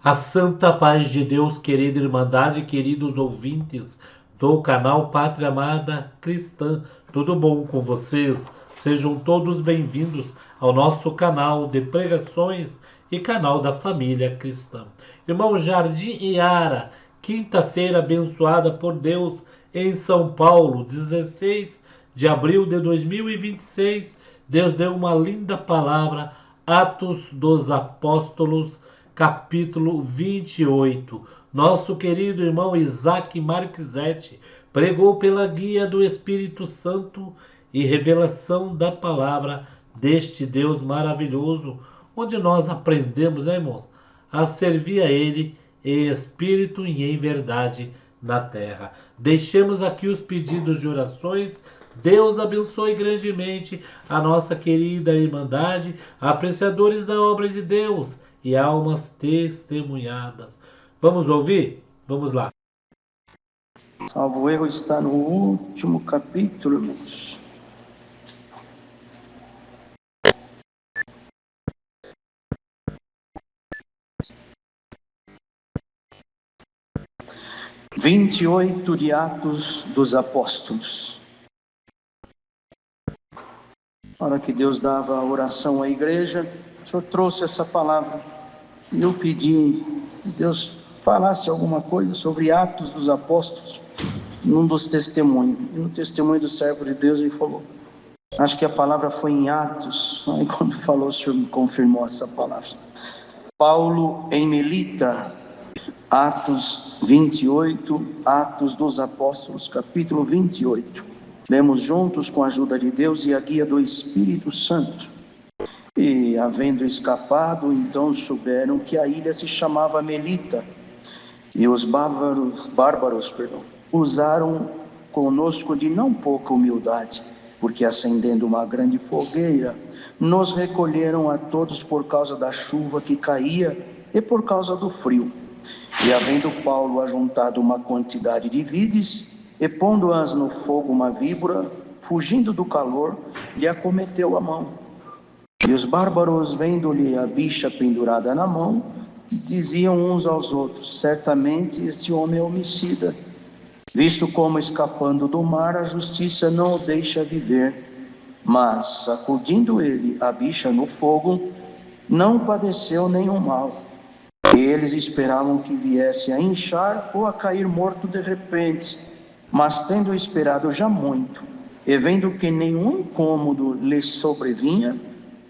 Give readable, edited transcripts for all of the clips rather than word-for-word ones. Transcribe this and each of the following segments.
A santa paz de Deus, querida Irmandade, queridos ouvintes do canal Pátria Amada Cristã, tudo bom com vocês? Sejam todos bem-vindos ao nosso canal de pregações e canal da família cristã. Irmão Jardim Iara, quinta-feira abençoada por Deus em São Paulo, 16 de abril de 2026. Deus deu uma linda palavra, Atos dos Apóstolos, capítulo 28. Nosso querido irmão Isaac Marquesetti pregou pela guia do Espírito Santo e revelação da palavra deste Deus maravilhoso, onde nós aprendemos, né, irmãos, a servir a Ele em espírito e em verdade na terra. Deixemos aqui os pedidos de orações. Deus abençoe grandemente a nossa querida Irmandade, apreciadores da obra de Deus e almas testemunhadas. Vamos ouvir? Vamos lá. Salvo erro, está no último capítulo. (28) de Atos dos Apóstolos. Na hora que Deus dava a oração à igreja, o Senhor trouxe essa palavra. E eu pedi que Deus falasse alguma coisa sobre Atos dos Apóstolos, num dos testemunhos. E no testemunho do servo de Deus, ele falou, acho que a palavra foi em Atos. Aí quando falou, o Senhor me confirmou essa palavra. Paulo em Melita, Atos 28, Atos dos Apóstolos, capítulo 28. Lemos juntos com a ajuda de Deus e a guia do Espírito Santo. E, havendo escapado, então souberam que a ilha se chamava Melita. E os bárbaros, usaram conosco de não pouca humildade, porque acendendo uma grande fogueira, nos recolheram a todos por causa da chuva que caía e por causa do frio. E havendo Paulo ajuntado uma quantidade de vides, e pondo-as no fogo uma víbora, fugindo do calor, lhe acometeu a mão. E os bárbaros, vendo-lhe a bicha pendurada na mão, diziam uns aos outros, certamente este homem é homicida, visto como escapando do mar a justiça não o deixa viver. Mas, sacudindo ele a bicha no fogo, não padeceu nenhum mal. E eles esperavam que viesse a inchar ou a cair morto de repente, mas tendo esperado já muito, e vendo que nenhum incômodo lhes sobrevinha,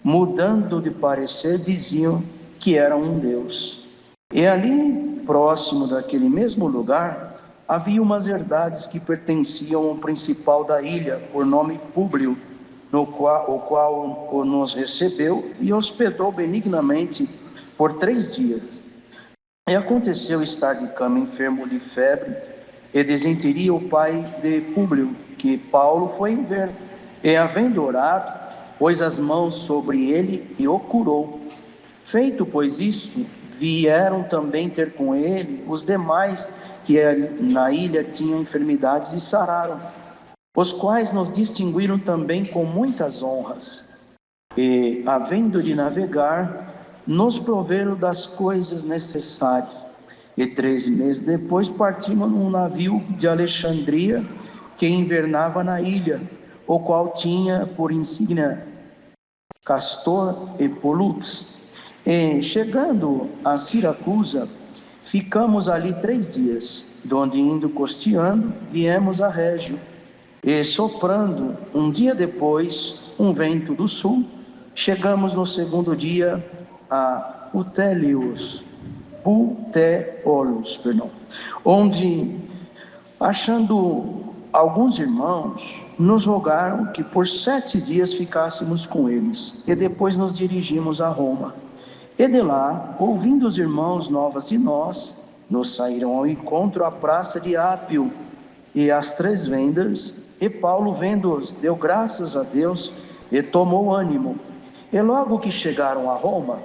mudando de parecer, diziam que era um deus. E ali, próximo daquele mesmo lugar, havia umas herdades que pertenciam ao principal da ilha, por nome Públio, o qual nos recebeu e hospedou benignamente por 3 dias. E aconteceu estar de cama enfermo de febre, e desenteria o pai de Públio, que Paulo foi ver, e havendo orado, pôs as mãos sobre ele e o curou. Feito, pois, isto, vieram também ter com ele os demais que na ilha tinham enfermidades e sararam, os quais nos distinguiram também com muitas honras. E, havendo de navegar, nos proveram das coisas necessárias. E 3 meses depois partimos num navio de Alexandria, que invernava na ilha, o qual tinha por insígnia Castor e Pollux. E, chegando a Siracusa, ficamos ali 3 dias, donde indo costeando, viemos a Régio. E soprando, um dia depois, um vento do sul, chegamos no 2º dia a Puteolus, onde, achando alguns irmãos, nos rogaram que por 7 dias ficássemos com eles, e depois nos dirigimos a Roma. E de lá, ouvindo os irmãos novas de nós, nos saíram ao encontro à praça de Ápio e às 3 vendas, e Paulo, vendo-os, deu graças a Deus e tomou ânimo. E logo que chegaram a Roma,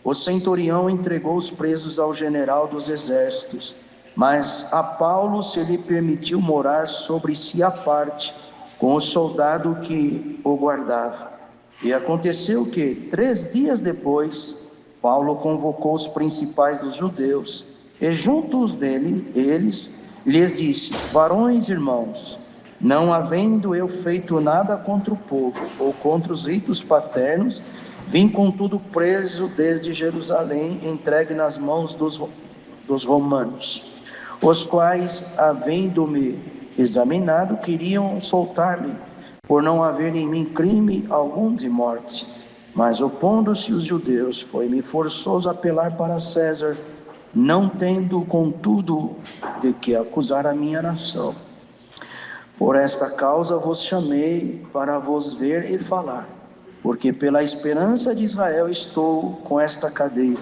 o centurião entregou os presos ao general dos exércitos, mas a Paulo se lhe permitiu morar sobre si à parte, com o soldado que o guardava. E aconteceu que, 3 dias depois, Paulo convocou os principais dos judeus e juntos eles lhes disse: varões irmãos, não havendo eu feito nada contra o povo ou contra os ritos paternos, vim contudo preso desde Jerusalém, entregue nas mãos dos romanos, os quais, havendo-me examinado, queriam soltar-me, por não haver em mim crime algum de morte. Mas opondo-se os judeus, foi-me forçoso apelar para César, não tendo contudo de que acusar a minha nação. Por esta causa vos chamei para vos ver e falar, porque pela esperança de Israel estou com esta cadeia.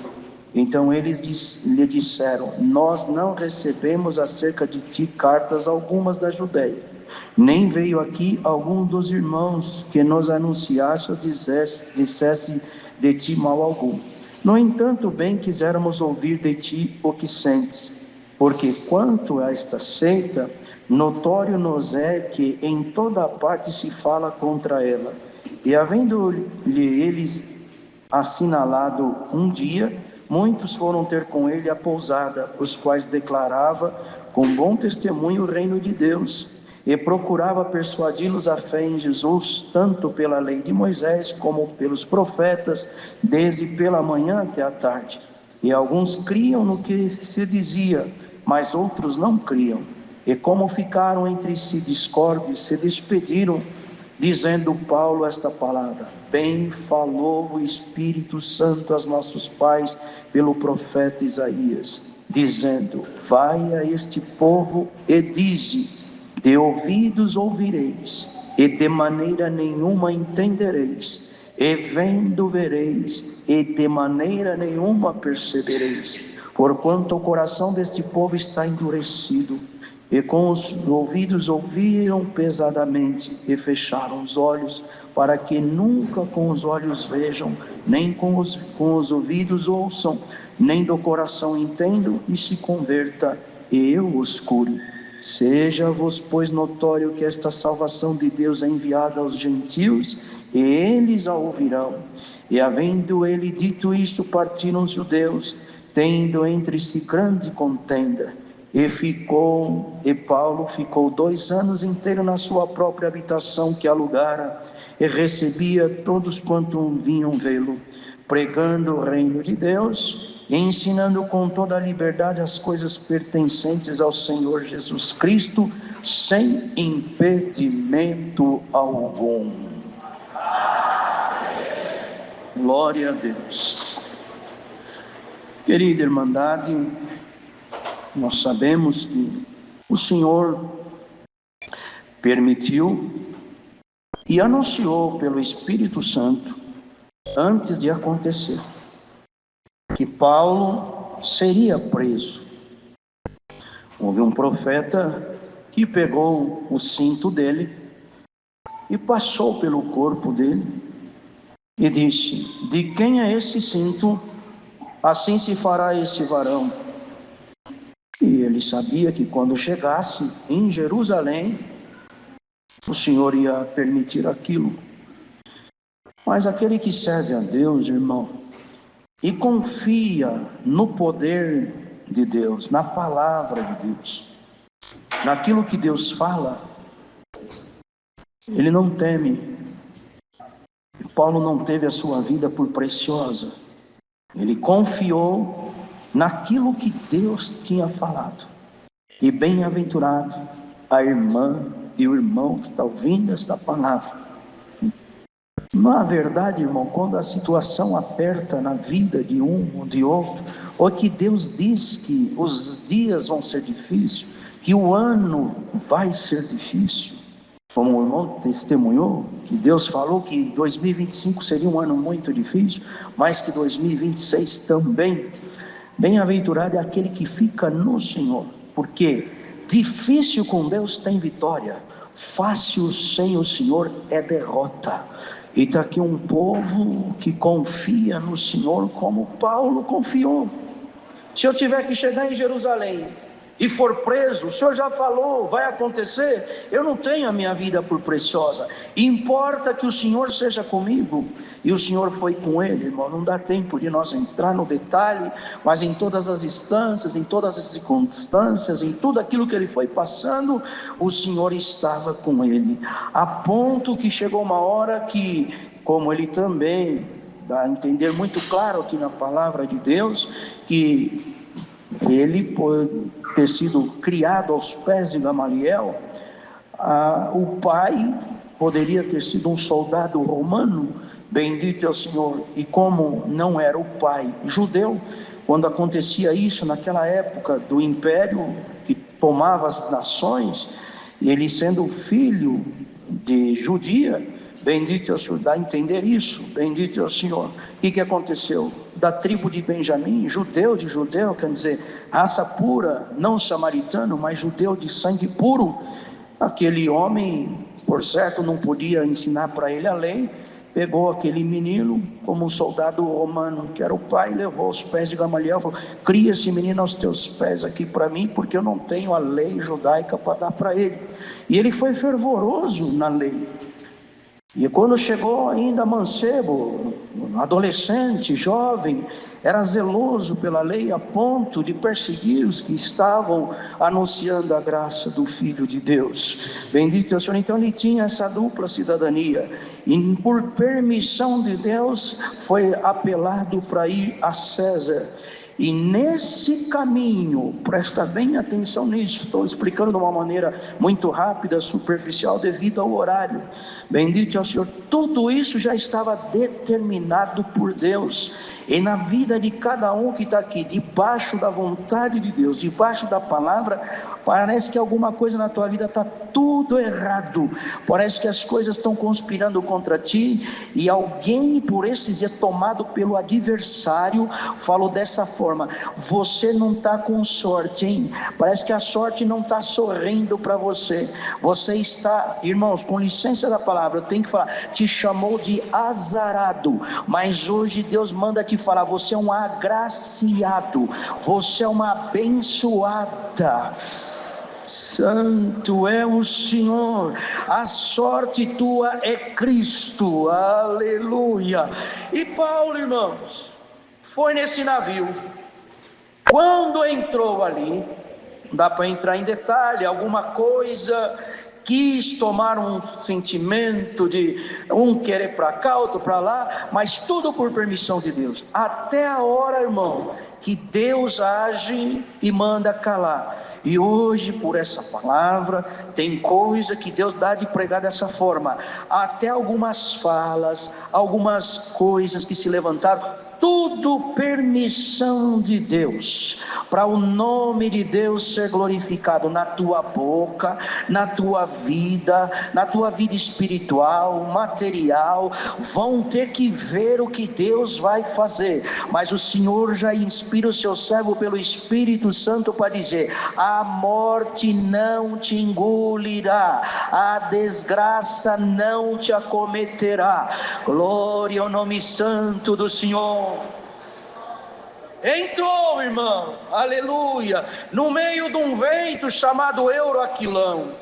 Então eles lhe disseram: nós não recebemos acerca de ti cartas algumas da Judeia, nem veio aqui algum dos irmãos que nos anunciasse ou dissesse de ti mal algum. No entanto, bem quiséramos ouvir de ti o que sentes, porque quanto a esta seita, notório nos é que em toda parte se fala contra ela. E havendo-lhe eles assinalado um dia, muitos foram ter com ele a pousada, os quais declarava com bom testemunho o reino de Deus, e procurava persuadi-los à fé em Jesus, tanto pela lei de Moisés como pelos profetas, desde pela manhã até a tarde. E alguns criam no que se dizia, mas outros não criam. E como ficaram entre si discordes, se despediram, dizendo Paulo esta palavra: bem falou o Espírito Santo aos nossos pais pelo profeta Isaías, dizendo: vai a este povo e dize, de ouvidos ouvireis, e de maneira nenhuma entendereis, e vendo vereis, e de maneira nenhuma percebereis, porquanto o coração deste povo está endurecido, e com os ouvidos ouviram pesadamente, e fecharam os olhos, para que nunca com os olhos vejam, nem com os ouvidos ouçam, nem do coração entendam, e se converta, e eu os cure. Seja-vos, pois, notório que esta salvação de Deus é enviada aos gentios, e eles a ouvirão. E havendo ele dito isto, partiram os judeus, tendo entre si grande contenda. E Paulo ficou 2 anos inteiros na sua própria habitação que alugara, e recebia todos quanto vinham vê-lo, pregando o reino de Deus, e ensinando com toda a liberdade as coisas pertencentes ao Senhor Jesus Cristo, sem impedimento algum. Glória a Deus. Querida Irmandade, nós sabemos que o Senhor permitiu e anunciou pelo Espírito Santo, antes de acontecer, que Paulo seria preso. Houve um profeta que pegou o cinto dele e passou pelo corpo dele e disse: de quem é esse cinto? Assim se fará esse varão. E ele sabia que quando chegasse em Jerusalém, o Senhor ia permitir aquilo. Mas aquele que serve a Deus, irmão, e confia no poder de Deus, na palavra de Deus, naquilo que Deus fala, ele não teme. Paulo não teve a sua vida por preciosa. Ele confiou naquilo que Deus tinha falado. E bem-aventurado a irmã e o irmão que está ouvindo esta palavra. Na verdade, irmão, quando a situação aperta na vida de um ou de outro, ou que Deus diz que os dias vão ser difíceis, que o ano vai ser difícil, como o irmão testemunhou, que Deus falou que 2025 seria um ano muito difícil, mas que 2026 também. Bem-aventurado é aquele que fica no Senhor, porque difícil com Deus tem vitória, fácil sem o Senhor é derrota. E está aqui um povo que confia no Senhor como Paulo confiou. Se eu tiver que chegar em Jerusalém e for preso, o Senhor já falou, vai acontecer, eu não tenho a minha vida por preciosa, importa que o Senhor seja comigo. E o Senhor foi com ele, irmão. Não dá tempo de nós entrar no detalhe, mas em todas as instâncias, em todas as circunstâncias, em tudo aquilo que ele foi passando, o Senhor estava com ele, a ponto que chegou uma hora que, como ele também dá a entender muito claro aqui na palavra de Deus, que ele, por ter sido criado aos pés de Gamaliel, o pai poderia ter sido um soldado romano, bendito é o Senhor, e como não era o pai judeu, quando acontecia isso naquela época do império que tomava as nações, ele sendo filho de judia, bendito é o Senhor, dá a entender isso, bendito é o Senhor. O que aconteceu? Da tribo de Benjamim, judeu de judeu, quer dizer, raça pura, não samaritano, mas judeu de sangue puro, aquele homem, por certo, não podia ensinar para ele a lei, pegou aquele menino como um soldado romano, que era o pai, levou aos pés de Gamaliel, falou: cria esse menino aos teus pés aqui para mim, porque eu não tenho a lei judaica para dar para ele. E ele foi fervoroso na lei. E quando chegou ainda mancebo, adolescente, jovem, era zeloso pela lei a ponto de perseguir os que estavam anunciando a graça do Filho de Deus. Bendito é o Senhor. Então ele tinha essa dupla cidadania, e por permissão de Deus foi apelado para ir a César. E nesse caminho, presta bem atenção nisso, estou explicando de uma maneira muito rápida, superficial, devido ao horário. Bendito é o Senhor. Tudo isso já estava determinado por Deus. E na vida de cada um que está aqui, debaixo da vontade de Deus, debaixo da palavra, parece que alguma coisa na tua vida está tudo errado, parece que as coisas estão conspirando contra ti, e alguém, por esse dias, tomado pelo adversário, falou dessa forma: você não está com sorte, hein? Parece que a sorte não está sorrindo para você, você está, irmãos, com licença da palavra, eu tenho que falar, te chamou de azarado, mas hoje Deus manda te falar: você é um agraciado, você é uma abençoada. Santo é o Senhor, a sorte tua é Cristo, aleluia. E Paulo, irmãos, foi nesse navio. Quando entrou ali, não dá para entrar em detalhe, alguma coisa quis tomar um sentimento de um querer para cá, outro para lá, mas tudo por permissão de Deus, até a hora, irmão, que Deus age e manda calar. E hoje, por essa palavra, tem coisa que Deus dá de pregar dessa forma, até algumas falas, algumas coisas que se levantaram, tudo permissão de Deus, para o nome de Deus ser glorificado na tua boca, na tua vida espiritual, material. Vão ter que ver o que Deus vai fazer, mas o Senhor já inspira o seu servo pelo Espírito Santo para dizer: a morte não te engolirá, a desgraça não te acometerá. Glória ao nome santo do Senhor. Entrou, irmão, aleluia, no meio de um vento chamado Euroaquilão.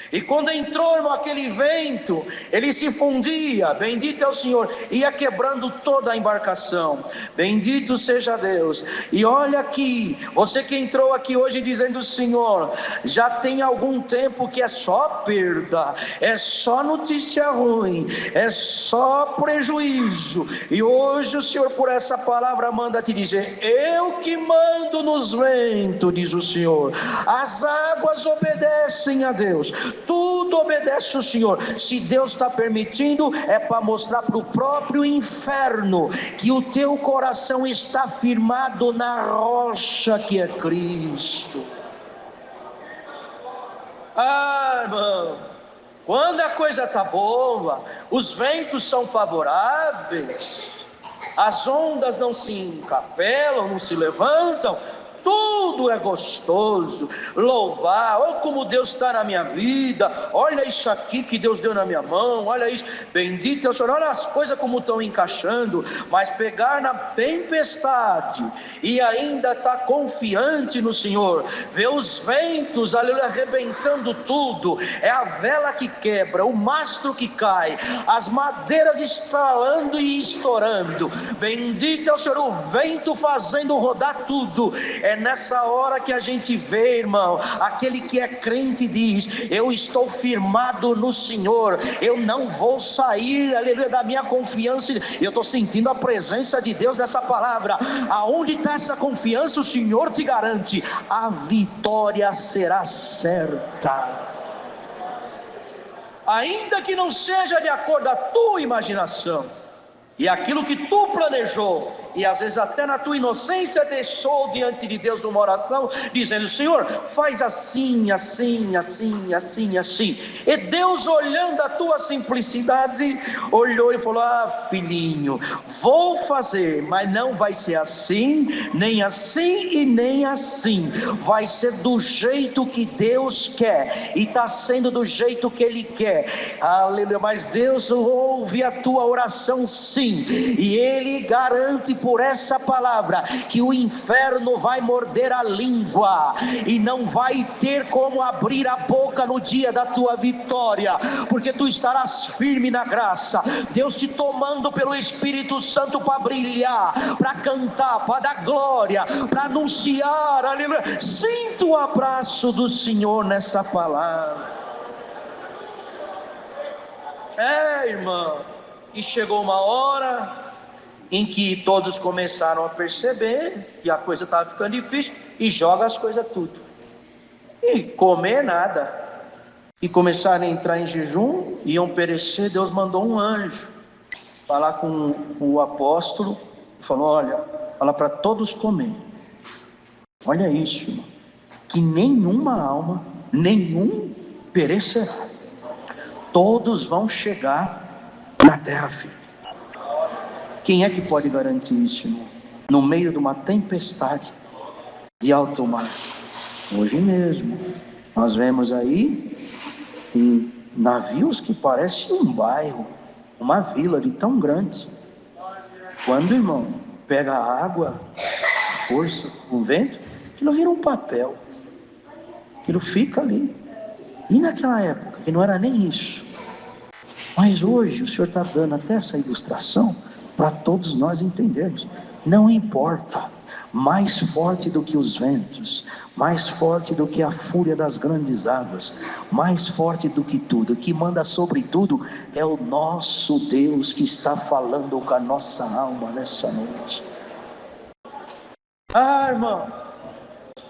E quando entrou, irmão, aquele vento, ele se fundia, bendito é o Senhor, ia quebrando toda a embarcação, bendito seja Deus. E olha aqui, você que entrou aqui hoje dizendo: Senhor, já tem algum tempo que é só perda, é só notícia ruim, é só prejuízo, e hoje o Senhor, por essa palavra, manda te dizer: eu que mando nos ventos, diz o Senhor, as águas obedecem a Deus, tudo obedece ao Senhor. Se Deus está permitindo, é para mostrar para o próprio inferno que o teu coração está firmado na rocha que é Cristo. Irmão, quando a coisa está boa, os ventos são favoráveis, as ondas não se encapelam, não se levantam, Tudo é gostoso, louvar, olha como Deus está na minha vida, olha isso aqui que Deus deu na minha mão, olha isso, bendito é o Senhor, olha as coisas como estão encaixando. Mas pegar na tempestade e ainda estar confiante no Senhor, ver os ventos, aleluia, arrebentando tudo, é a vela que quebra, o mastro que cai, as madeiras estralando e estourando, bendito é o Senhor, o vento fazendo rodar tudo. É nessa hora que a gente vê, irmão, aquele que é crente diz: eu estou firmado no Senhor, eu não vou sair, aleluia, da minha confiança. Eu estou sentindo a presença de Deus nessa palavra. Aonde está essa confiança? O Senhor te garante, a vitória será certa, ainda que não seja de acordo com a tua imaginação e aquilo que tu planejou, e às vezes até na tua inocência deixou diante de Deus uma oração, dizendo: Senhor, faz assim, assim, assim, assim, assim. E Deus, olhando a tua simplicidade, olhou e falou: ah, filhinho, vou fazer, mas não vai ser assim, nem assim e nem assim. Vai ser do jeito que Deus quer, e está sendo do jeito que Ele quer. Aleluia. Mas Deus ouve a tua oração, sim, e Ele garante por essa palavra que o inferno vai morder a língua e não vai ter como abrir a boca no dia da tua vitória, porque tu estarás firme na graça, Deus te tomando pelo Espírito Santo para brilhar, para cantar, para dar glória, para anunciar, aleluia. Sinta o abraço do Senhor nessa palavra. Irmão, e chegou uma hora em que todos começaram a perceber que a coisa estava ficando difícil, e joga as coisas tudo, e comer nada, e começaram a entrar em jejum, iam perecer. Deus mandou um anjo falar com o apóstolo, falou: olha, fala para todos comer. Olha isso, irmão, que nenhuma alma, nenhum perecerá, todos vão chegar na terra firme. Quem é que pode garantir isso, irmão? No meio de uma tempestade de alto mar. Hoje mesmo nós vemos aí navios que parecem um bairro, uma vila de tão grande. Quando, irmão, pega a água, a força, o vento, aquilo vira um papel, aquilo fica ali. E naquela época, que não era nem isso, mas hoje o Senhor está dando até essa ilustração para todos nós entendermos. Não importa, mais forte do que os ventos, mais forte do que a fúria das grandes águas, mais forte do que tudo, que manda sobre tudo é o nosso Deus, que está falando com a nossa alma nessa noite. Irmão,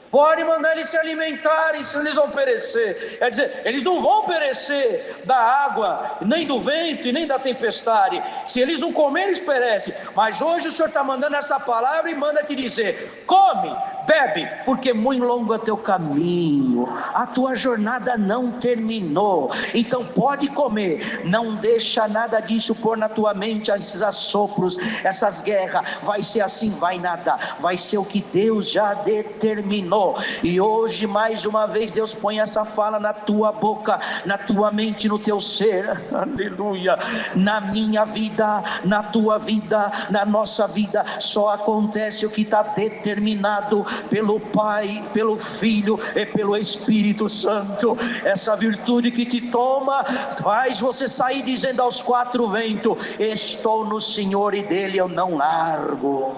pode mandar eles se alimentarem, se eles vão perecer. Quer dizer, eles não vão perecer da água, nem do vento e nem da tempestade. Se eles não comerem, eles perecem. Mas hoje o Senhor está mandando essa palavra e manda te dizer: come, bebe, porque muito longo é teu caminho, a tua jornada não terminou. Então pode comer, não deixa nada disso pôr na tua mente esses assopros, essas guerras. Vai ser assim, vai nada, vai ser o que Deus já determinou. E hoje mais uma vez Deus põe essa fala na tua boca, na tua mente, no teu ser. Aleluia. Na minha vida, na tua vida, na nossa vida, só acontece o que está determinado pelo Pai, pelo Filho e pelo Espírito Santo. Essa virtude que te toma faz você sair dizendo aos quatro ventos: estou no Senhor e dele eu não largo.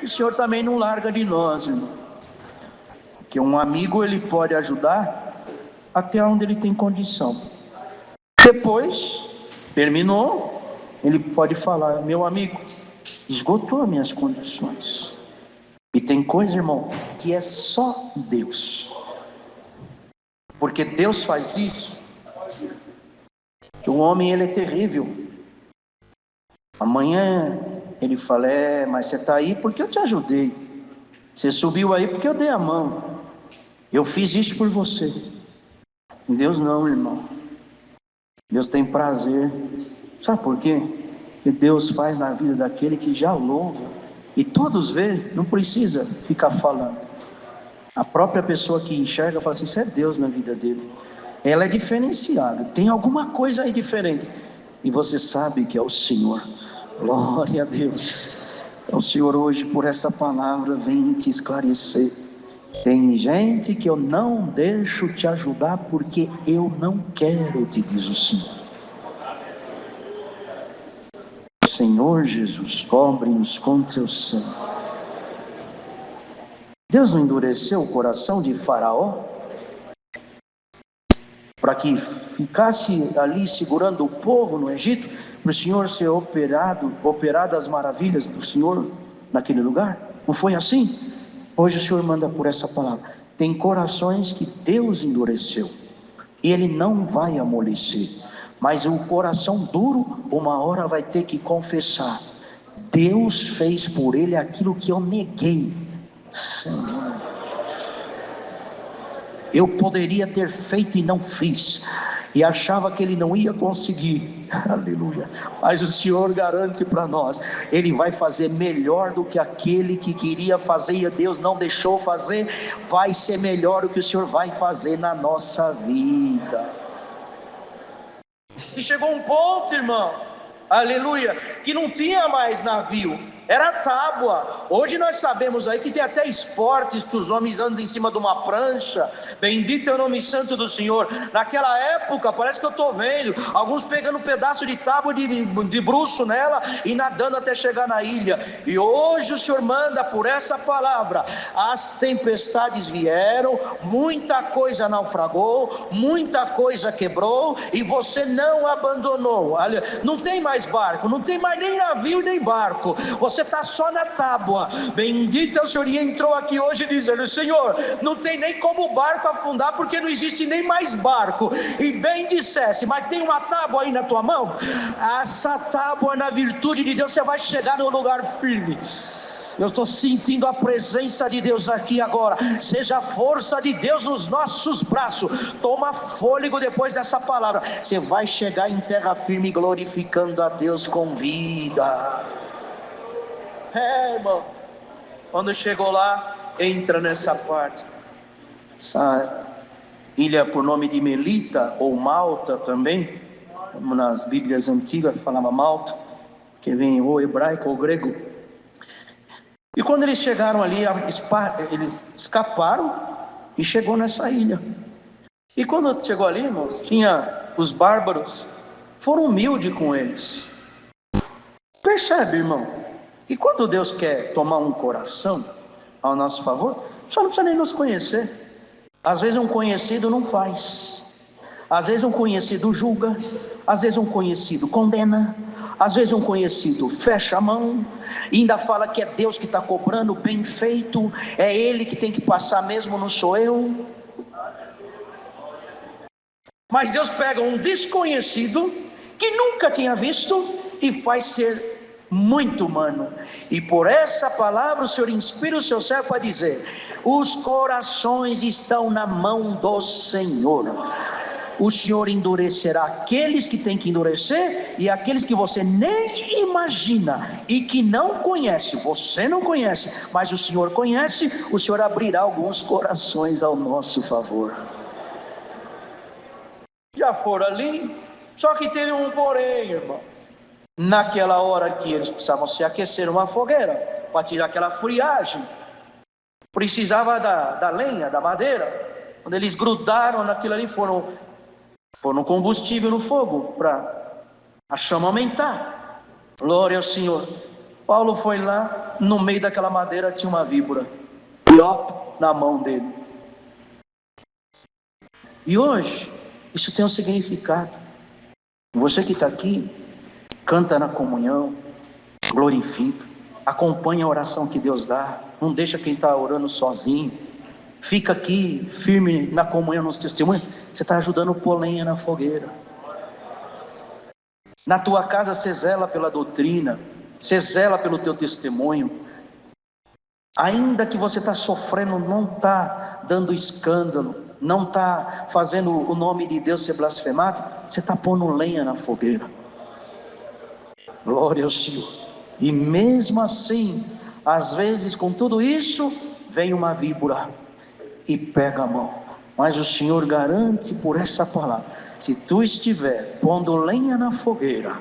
O Senhor também não larga de nós, irmão. Porque um amigo, ele pode ajudar até onde ele tem condição. Depois, terminou, ele pode falar: meu amigo, esgotou as minhas condições. E tem coisa, irmão, que é só Deus. Porque Deus faz isso. Que o homem, ele é terrível. Amanhã ele fala: mas você está aí porque eu te ajudei. Você subiu aí porque eu dei a mão. Eu fiz isso por você. Deus não, irmão. Deus tem prazer. Sabe por quê? Que Deus faz na vida daquele que já louva E todos vê, não precisa ficar falando. A própria pessoa que enxerga fala assim, isso é Deus na vida dele. Ela é diferenciada, tem alguma coisa aí diferente. E você sabe que é o Senhor. Glória a Deus. Então o Senhor hoje por essa palavra vem te esclarecer. Tem gente que eu não deixo te ajudar porque eu não quero, te diz o Senhor. Senhor Jesus, cobre-nos com teu sangue. Deus não endureceu o coração de Faraó para que ficasse ali segurando o povo no Egito, para o Senhor ser operado as maravilhas do Senhor naquele lugar? Não foi assim? Hoje o Senhor manda por essa palavra. Tem corações que Deus endureceu e Ele não vai amolecer, mas o coração duro uma hora vai ter que confessar: Deus fez por ele aquilo que eu neguei. Senhor, eu poderia ter feito e não fiz, e achava que ele não ia conseguir, aleluia, mas o Senhor garante para nós, ele vai fazer melhor do que aquele que queria fazer e Deus não deixou fazer. Vai ser melhor o que o Senhor vai fazer na nossa vida. E chegou um ponto, irmão, aleluia, que não tinha mais navio, era tábua. Hoje nós sabemos aí que tem até esportes que os homens andam em cima de uma prancha. Bendito é o nome santo do Senhor. Naquela época, parece que eu estou vendo alguns pegando um pedaço de tábua de bruço nela e nadando até chegar na ilha. E hoje o Senhor manda por essa palavra. As tempestades vieram, muita coisa naufragou, muita coisa quebrou, e você não abandonou. Não tem mais barco, não tem mais nem navio nem barco, você está só na tábua. Bendito é o Senhor. E entrou aqui hoje dizendo: Senhor, não tem nem como o barco afundar, porque não existe nem mais barco. E bem dissesse, mas tem uma tábua aí na tua mão. Essa tábua, na virtude de Deus, você vai chegar no lugar firme. Eu estou sentindo a presença de Deus aqui agora. Seja a força de Deus nos nossos braços. Toma fôlego depois dessa palavra. Você vai chegar em terra firme, glorificando a Deus com vida. Irmão, quando chegou lá, entra nessa parte. Essa ilha por nome de Melita, ou Malta também, como nas Bíblias antigas falava Malta, que vem ou hebraico ou grego. E quando eles chegaram ali, eles escaparam e chegou nessa ilha. E quando chegou ali, irmãos, tinha os bárbaros, foram humildes com eles. Percebe, irmão? E quando Deus quer tomar um coração ao nosso favor, só não precisa nem nos conhecer. Às vezes um conhecido não faz, às vezes um conhecido julga, às vezes um conhecido condena, às vezes um conhecido fecha a mão e ainda fala que é Deus que está cobrando bem feito, é Ele que tem que passar mesmo, não sou eu. Mas Deus pega um desconhecido que nunca tinha visto e faz ser muito humano. E por essa palavra o Senhor inspira o seu servo para dizer: os corações estão na mão do Senhor. O Senhor endurecerá aqueles que tem que endurecer, e aqueles que você nem imagina e que não conhece, você não conhece, mas o Senhor conhece. O Senhor abrirá alguns corações ao nosso favor. Já foram ali, só que teve um porém, irmão. Naquela hora que eles precisavam se aquecer uma fogueira para tirar aquela friagem, precisava da lenha, da madeira. Quando eles grudaram naquilo ali, foram combustível no fogo para a chama aumentar. Glória ao Senhor. Paulo foi lá, no meio daquela madeira tinha uma víbora, e ó, na mão dele. E hoje isso tem um significado. Você que está aqui, canta na comunhão, glorifica, acompanha a oração que Deus dá, não deixa quem está orando sozinho, fica aqui firme na comunhão, nos testemunhos. Você está ajudando a pôr lenha na fogueira. Na tua casa você zela pela doutrina, você zela pelo teu testemunho. Ainda que você está sofrendo, não está dando escândalo, não está fazendo o nome de Deus ser blasfemado, você está pondo lenha na fogueira. Glória ao Senhor. E mesmo assim, Às vezes, com tudo isso, vem uma víbora e pega a mão. Mas o Senhor garante por essa palavra: se tu estiver pondo lenha na fogueira,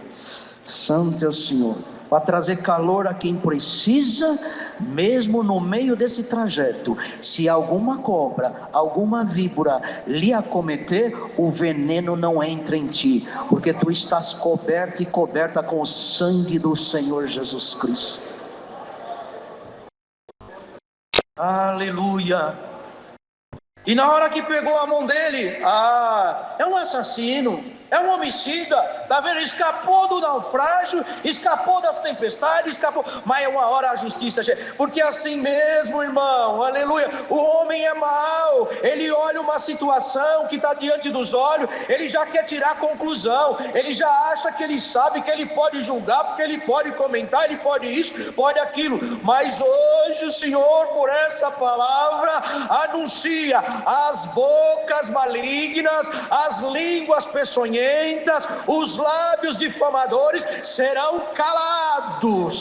santo é o Senhor, para trazer calor a quem precisa, mesmo no meio desse trajeto, se alguma cobra, alguma víbora lhe acometer, o veneno não entra em ti, porque tu estás coberto e coberta com o sangue do Senhor Jesus Cristo. Aleluia. E na hora que pegou a mão dele, é um assassino, é um homicida, tá vendo? Escapou do naufrágio, escapou das tempestades, escapou, mas é uma hora a justiça chega, porque assim mesmo, irmão, aleluia, o homem é mau, ele olha uma situação que está diante dos olhos, ele já quer tirar a conclusão, ele já acha que ele sabe, que ele pode julgar, porque ele pode comentar, ele pode isso, pode aquilo, mas hoje o Senhor, por essa palavra, anuncia: as bocas malignas, as línguas peçonhentas, os lábios difamadores serão calados.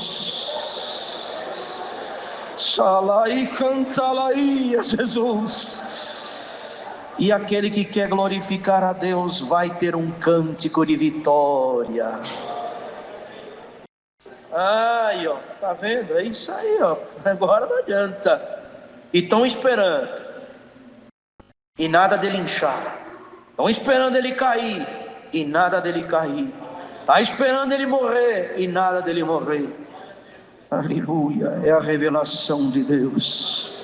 Xalai cantalai, Jesus. E aquele que quer glorificar a Deus vai ter um cântico de vitória. Aí, ó, tá vendo? É isso aí, ó. Agora não adianta. E estão esperando, e nada dele inchar. Estão esperando ele cair, e nada dele cair. Está esperando ele morrer, e nada dele morrer. Aleluia, é a revelação de Deus.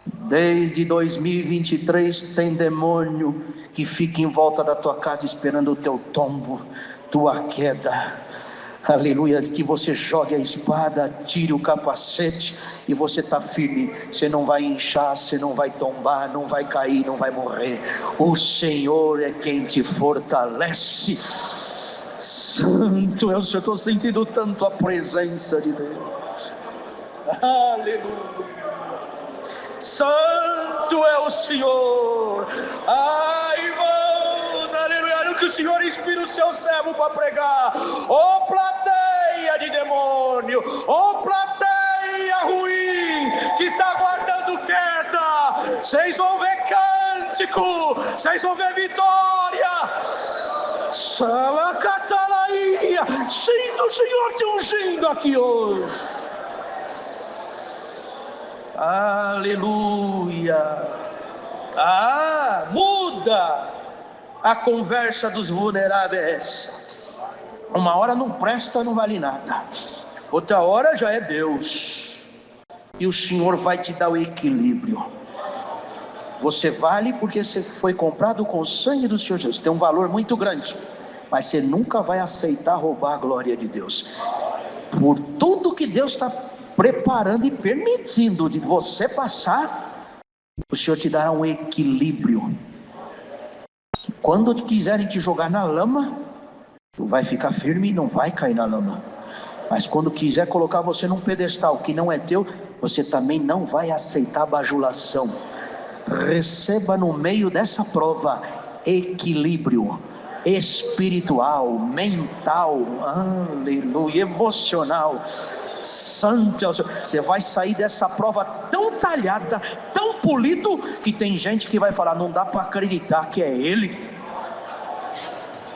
Desde 2023 tem demônio que fica em volta da tua casa esperando o teu tombo, tua queda. Aleluia, que você jogue a espada, tire o capacete e você está firme. Você não vai inchar, você não vai tombar, não vai cair, não vai morrer. O Senhor é quem te fortalece. Santo é o Senhor. Estou sentindo tanto a presença de Deus. Aleluia. Santo é o Senhor. Ai, irmãos, aleluia. Olha o que o Senhor inspira o seu servo para pregar. Ô plateia de demônio, ô plateia ruim que está guardando quieta, vocês vão ver cântico, vocês vão ver vitória. Salacatalaia. Sinto o Senhor te ungindo aqui hoje. Aleluia. Muda a conversa dos vulneráveis. Uma hora não presta, não vale nada, outra hora já é Deus, e o Senhor vai te dar o equilíbrio. Você vale porque você foi comprado com o sangue do Senhor Jesus, tem um valor muito grande, mas você nunca vai aceitar roubar a glória de Deus. Por tudo que Deus está preparando e permitindo de você passar, o Senhor te dará um equilíbrio. Quando quiserem te jogar na lama, tu vai ficar firme e não vai cair na lama. Mas quando quiser colocar você num pedestal que não é teu, você também não vai aceitar bajulação. Receba no meio dessa prova equilíbrio espiritual, mental, aleluia, emocional. Santo, você vai sair dessa prova tão talhada, tão polido, que tem gente que vai falar: não dá para acreditar que é ele.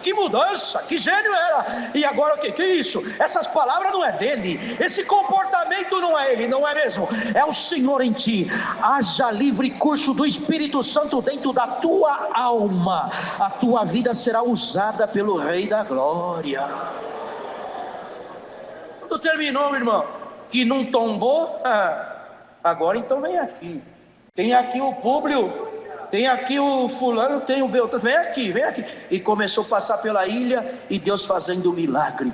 Que mudança, que gênio era. E agora o que é isso? Essas palavras não é dele, esse comportamento não é ele, não é mesmo? É o Senhor em ti. Haja livre curso do Espírito Santo dentro da tua alma. A tua vida será usada pelo Rei da Glória. Quando terminou, meu irmão, que não tombou, agora então vem aqui. Tem aqui o Públio, tem aqui o fulano, tem o Beltrano, vem aqui. E começou a passar pela ilha, e Deus fazendo um milagre.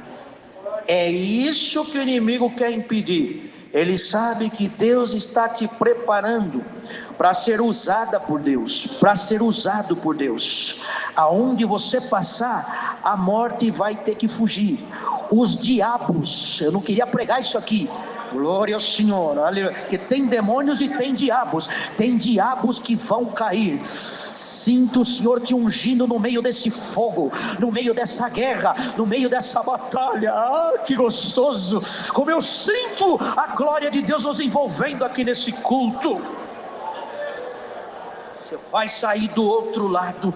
É isso que o inimigo quer impedir. Ele sabe que Deus está te preparando para ser usada por Deus, para ser usado por Deus. Aonde você passar, a morte vai ter que fugir. Os diabos, eu não queria pregar isso aqui, Glória ao Senhor, aleluia. Que tem demônios e tem diabos que vão cair. Sinto o Senhor te ungindo no meio desse fogo, no meio dessa guerra, no meio dessa batalha. Que gostoso, como eu sinto a glória de Deus nos envolvendo aqui nesse culto. Você vai sair do outro lado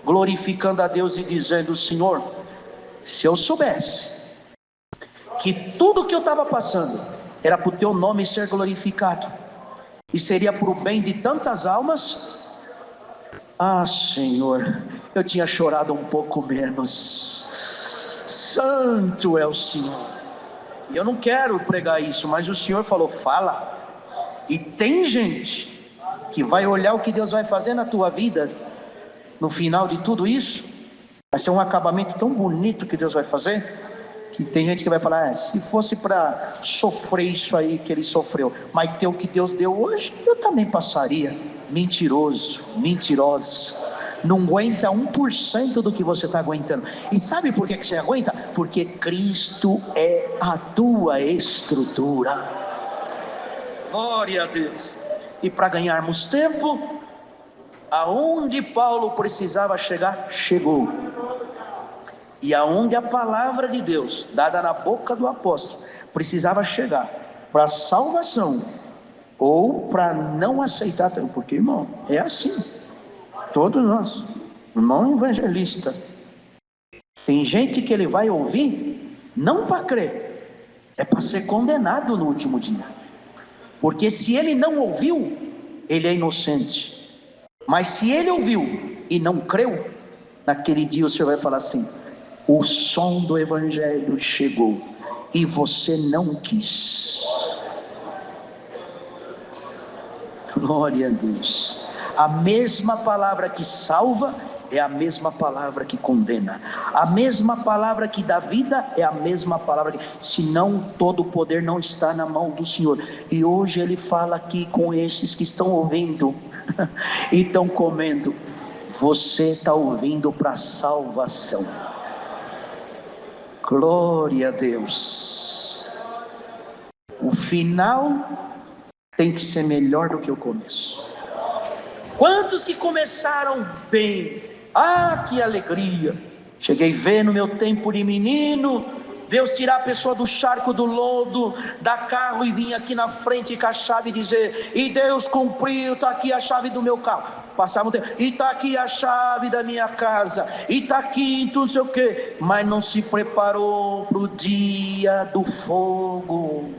glorificando a Deus e dizendo: Senhor, se eu soubesse que tudo que eu estava passando era para o teu nome ser glorificado e seria para o bem de tantas almas, Senhor, eu tinha chorado um pouco menos. Santo é o Senhor. E eu não quero pregar isso, mas o Senhor falou: fala. E tem gente que vai olhar o que Deus vai fazer na tua vida no final de tudo isso. Vai ser um acabamento tão bonito que Deus vai fazer, que tem gente que vai falar: se fosse para sofrer isso aí que ele sofreu, mas ter o que Deus deu hoje, eu também passaria. Mentiroso, mentirosa, não aguenta 1% do que você está aguentando. E sabe por que você aguenta? Porque Cristo é a tua estrutura. Glória a Deus. E para ganharmos tempo, aonde Paulo precisava chegar, chegou. E aonde a palavra de Deus, dada na boca do apóstolo, precisava chegar para a salvação ou para não aceitar, porque, irmão, é assim. Todos nós, irmão evangelista, tem gente que ele vai ouvir não para crer, é para ser condenado no último dia. Porque se ele não ouviu, ele é inocente. Mas se ele ouviu e não creu, naquele dia o Senhor vai falar assim: o som do evangelho chegou e você não quis. Glória a Deus. A mesma palavra que salva é a mesma palavra que condena. A mesma palavra que dá vida é a mesma palavra que... Senão todo o poder não está na mão do Senhor. E hoje Ele fala aqui com esses que estão ouvindo e estão comendo: você está ouvindo para salvação. Glória a Deus. O final tem que ser melhor do que o começo. Quantos que começaram bem? Que alegria! Cheguei a ver no meu tempo de menino, Deus tirar a pessoa do charco do lodo, dar carro e vir aqui na frente com a chave e dizer: e Deus cumpriu, está aqui a chave do meu carro. Passava um tempo: e está aqui a chave da minha casa, e está aqui não sei o que. Mas não se preparou para o dia do fogo,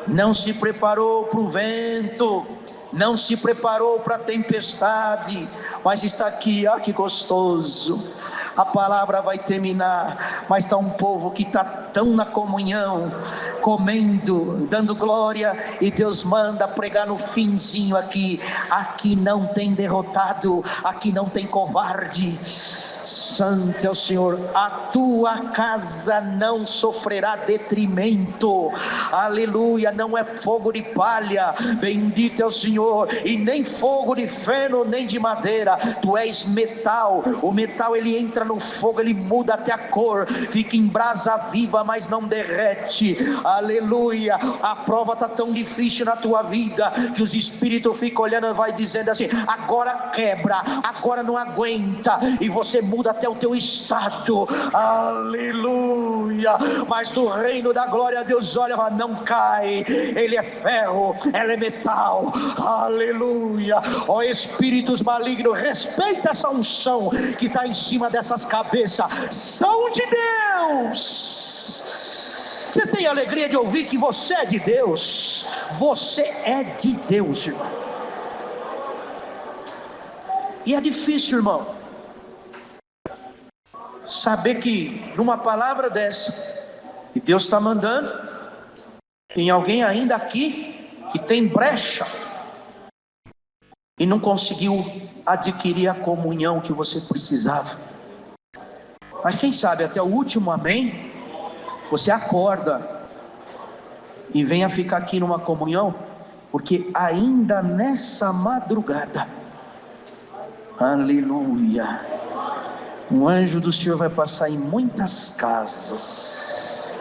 não se preparou para o vento, não se preparou para a tempestade, mas está aqui. Que gostoso. A palavra vai terminar, mas está um povo que está tão na comunhão, comendo, dando glória, e Deus manda pregar no finzinho aqui: aqui não tem derrotado, aqui não tem covarde. Santo é o Senhor. A tua casa não sofrerá detrimento. Aleluia. Não é fogo de palha, bendito é o Senhor, e nem fogo de feno, nem de madeira. Tu és metal. O metal, ele entra no fogo, ele muda até a cor, fica em brasa viva, mas não derrete. Aleluia. A prova está tão difícil na tua vida que os espíritos ficam olhando e vai dizendo assim: agora quebra, agora não aguenta, e você muda até o teu estado. Aleluia. Mas no reino da glória, Deus olha e fala: não cai, ele é ferro, ela é metal. Aleluia. Ó espíritos malignos, respeita essa unção que está em cima dessas cabeças. São de Deus. Você tem alegria de ouvir que você é de Deus? Você é de Deus, irmão. E é difícil, irmão, saber que numa palavra dessa que Deus está mandando, tem alguém ainda aqui que tem brecha e não conseguiu adquirir a comunhão que você precisava. Mas quem sabe até o último amém você acorda e venha ficar aqui numa comunhão, porque ainda nessa madrugada, aleluia, um anjo do Senhor vai passar em muitas casas.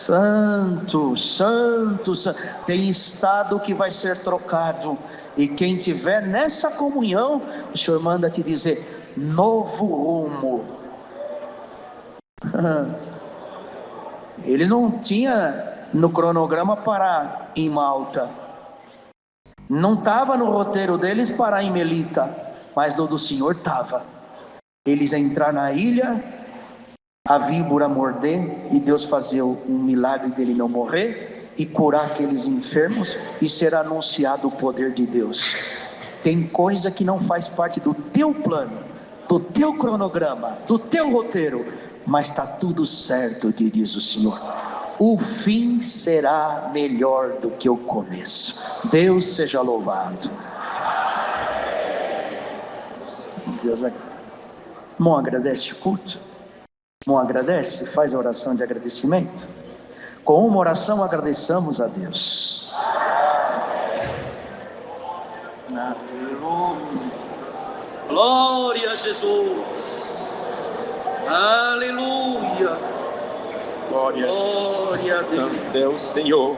Santo, santo, santo. Tem estado que vai ser trocado. E quem tiver nessa comunhão, o Senhor manda te dizer: novo rumo. Eles não tinham no cronograma parar em Malta. Não estava no roteiro deles parar em Melita. Mas no do Senhor estava. Eles entrar na ilha, a víbora morder e Deus fazer um milagre dele não morrer e curar aqueles enfermos e ser anunciado o poder de Deus. Tem coisa que não faz parte do teu plano, do teu cronograma, do teu roteiro, mas está tudo certo, te diz o Senhor. O fim será melhor do que o começo. Deus seja louvado. Deus, irmão, agradece o culto. Irmão, agradece, faz a oração de agradecimento. Com uma oração agradeçamos a Deus. Aleluia. Glória a Jesus. Aleluia. Glória a Deus. Deus, Senhor.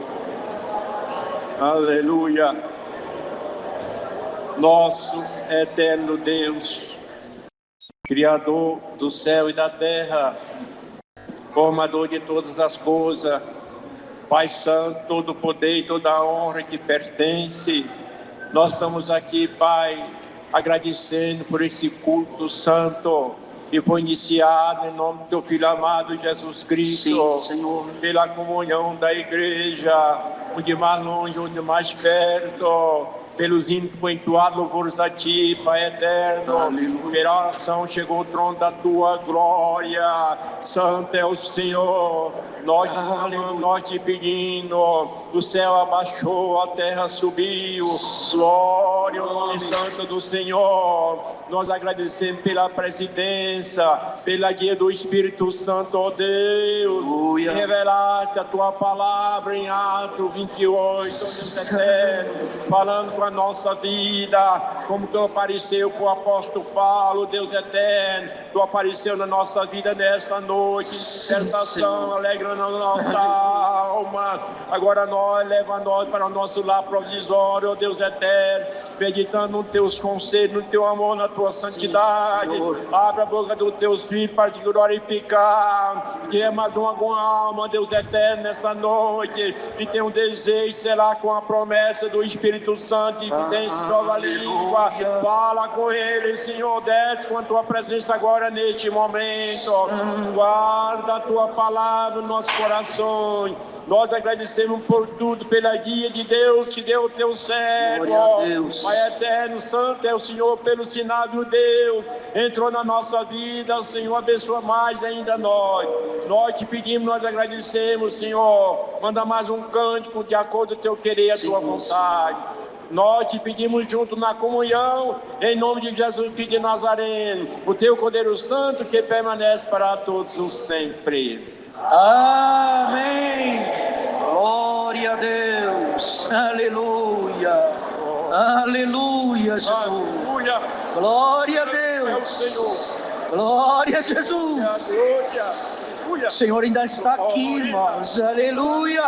Aleluia. Nosso eterno Deus, Criador do céu e da terra, formador de todas as coisas, Pai Santo, todo o poder e toda a honra que pertence. Nós estamos aqui, Pai, agradecendo por esse culto santo que foi iniciado em nome do Teu Filho amado Jesus Cristo. Sim, Senhor. Pela comunhão da igreja, onde mais longe, onde mais perto, pelos hinos que foi entoado, louvores a Ti, Pai eterno. Aleluia. Pela oração chegou o trono da Tua glória. Santo é o Senhor. Nós te pedindo, o céu abaixou, a terra subiu. Glória ao nome santo do Senhor. Nós agradecemos pela presidência, pela guia do Espírito Santo, ó Deus. Aleluia. Revelaste a Tua palavra em Atos 28, ó Deus eterno, falando com a nossa vida, como Tu apareceu para o apóstolo Paulo, Deus eterno. Tu apareceu na nossa vida nesta noite, libertação, alegrando a nossa alma. Agora leva nós para o nosso lar provisório, ó Deus eterno, meditando nos Teus conselhos, no Teu amor, na Tua santidade. Abra a boca dos Teus filhos para Te glorificar. Que é mais alguma alma, Deus eterno, nessa noite, e tem um desejo, será com a promessa do Espírito Santo, e que tem nova língua. Fala com ele, Senhor, desce com a Tua presença agora neste momento. Guarda a Tua palavra nos nossos corações. Nós agradecemos por tudo, pela guia de Deus que deu o Teu servo. Pai eterno, santo é o Senhor, pelo sinal do Deus, entrou na nossa vida. O Senhor abençoa mais ainda nós. Nós te pedimos, nós agradecemos, Senhor. Manda mais um cântico de acordo com o Teu querer e a Tua vontade. Nós te pedimos junto na comunhão, em nome de Jesus Cristo de Nazareno, o Teu Cordeiro Santo que permanece para todos os sempre. Amém. Glória a Deus. Aleluia. Aleluia, Jesus. Aleluia. Glória a É o Deus. Senhor. Glória a Jesus. Aleluia. O Senhor ainda está aqui, irmãos. Aleluia.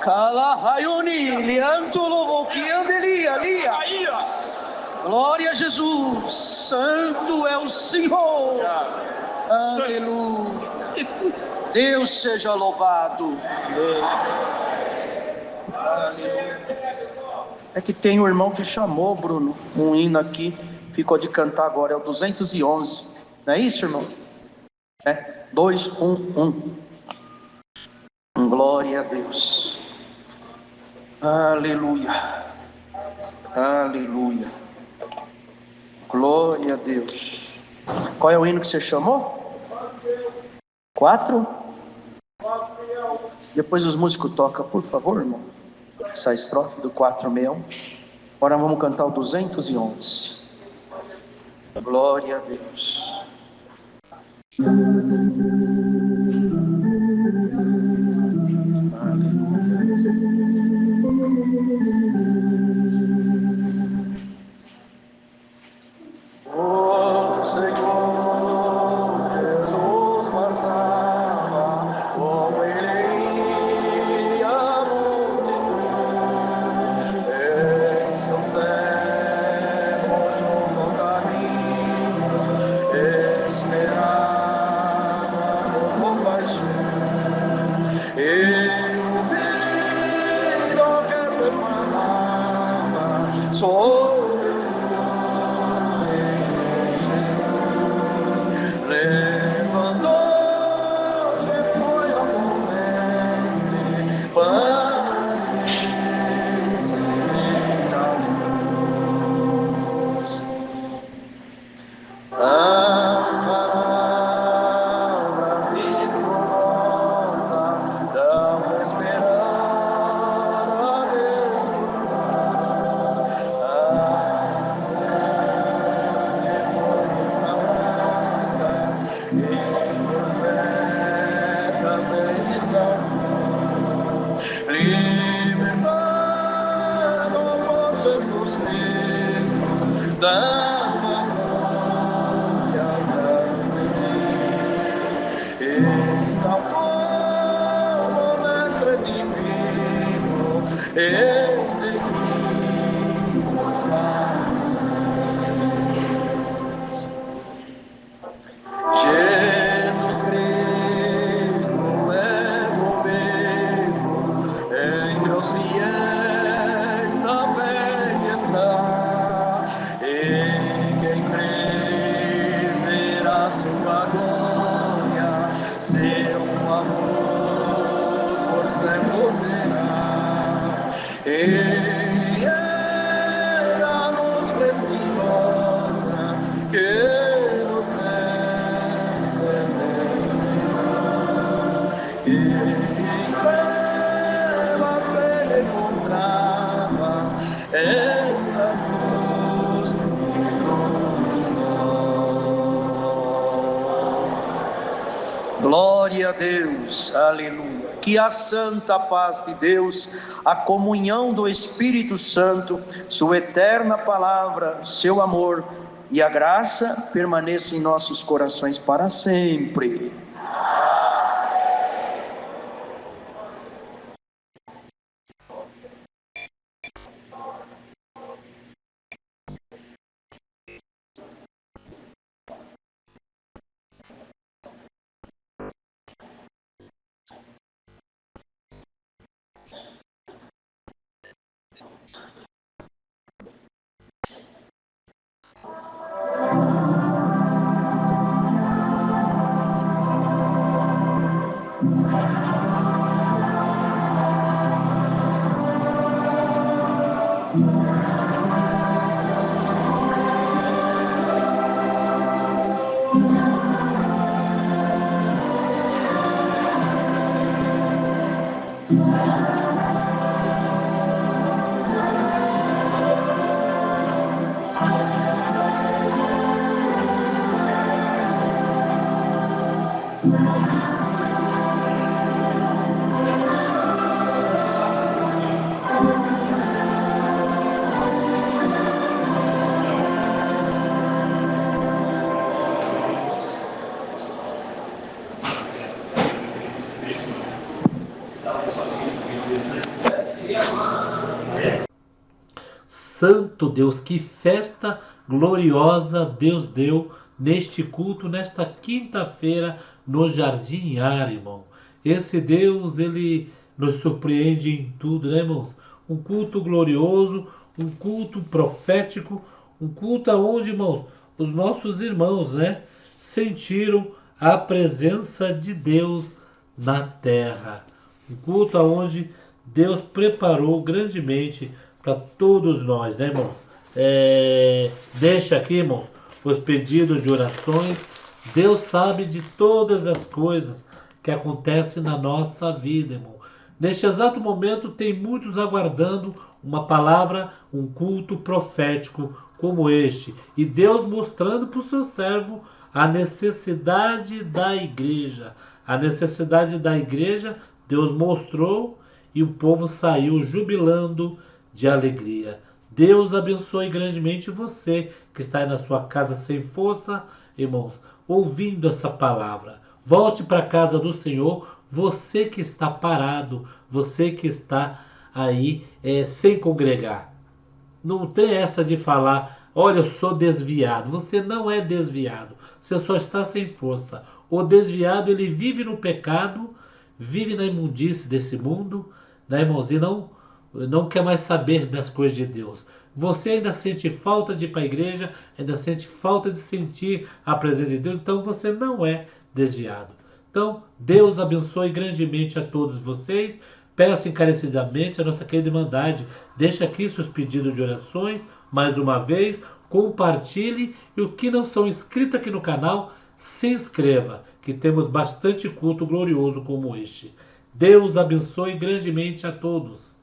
Kalahayuni, liantolovokiandelia. Glória a Jesus. Santo é o Senhor. Aleluia. Deus seja louvado. É que tem um irmão que chamou, Bruno, um hino aqui, ficou de cantar agora, é o 211. Não é isso, irmão? É 211. Glória a Deus. Aleluia. Aleluia. Glória a Deus. Qual é o hino que você chamou? 4? Depois os músicos tocam, por favor, irmão. Essa estrofe do 461. Agora vamos cantar o 211. Glória a Deus. O Senhor Jesus passava, como Ele falava sobre o nome de Jesus. Levantou-se e foi ao mestre para seguir a luz. A palavra vigorosa tão esperada foi restaurada e por fé também se salvou, libertado por Jesus Cristo da exaltou o mestre divino e seguiu os passos seus. Jesus Cristo é o mesmo, entre os fiéis também está, e quem crer verá sua glória, seu amor por sempre terá. Ele é a luz preciosa que no céu desenhou. Quem em trevas se encontrava, essa luz iluminou. Glória a Deus, aleluia. Que a santa paz de Deus, a comunhão do Espírito Santo, sua eterna palavra, seu amor e a graça permaneçam em nossos corações para sempre. Santo Deus, que festa gloriosa Deus deu neste culto, nesta quinta-feira no Jardim Ar, irmão. Esse Deus, ele nos surpreende em tudo, né, irmãos? Um culto glorioso, um culto profético, um culto onde, irmãos, os nossos irmãos, né, sentiram a presença de Deus na terra. Um culto onde Deus preparou grandemente para todos nós, né, irmãos? Deixa aqui, irmãos, os pedidos de orações. Deus sabe de todas as coisas que acontecem na nossa vida, irmão. Neste exato momento tem muitos aguardando uma palavra, um culto profético como este. E Deus mostrando para o seu servo a necessidade da igreja. A necessidade da igreja, Deus mostrou e o povo saiu jubilando de alegria. Deus abençoe grandemente você que está aí na sua casa sem força, irmãos, ouvindo essa palavra. Volte para a casa do Senhor, você que está parado, você que está aí sem congregar. Não tem essa de falar, olha, eu sou desviado. Você não é desviado, você só está sem força. O desviado, ele vive no pecado, vive na imundície desse mundo, né, irmãos? E não quer mais saber das coisas de Deus. Você ainda sente falta de ir para a igreja, ainda sente falta de sentir a presença de Deus, então você não é desviado. Então, Deus abençoe grandemente a todos vocês. Peço encarecidamente a nossa querida Irmandade. Deixa aqui seus pedidos de orações, mais uma vez, compartilhe e o que não são inscritos aqui no canal, se inscreva, que temos bastante culto glorioso como este. Deus abençoe grandemente a todos.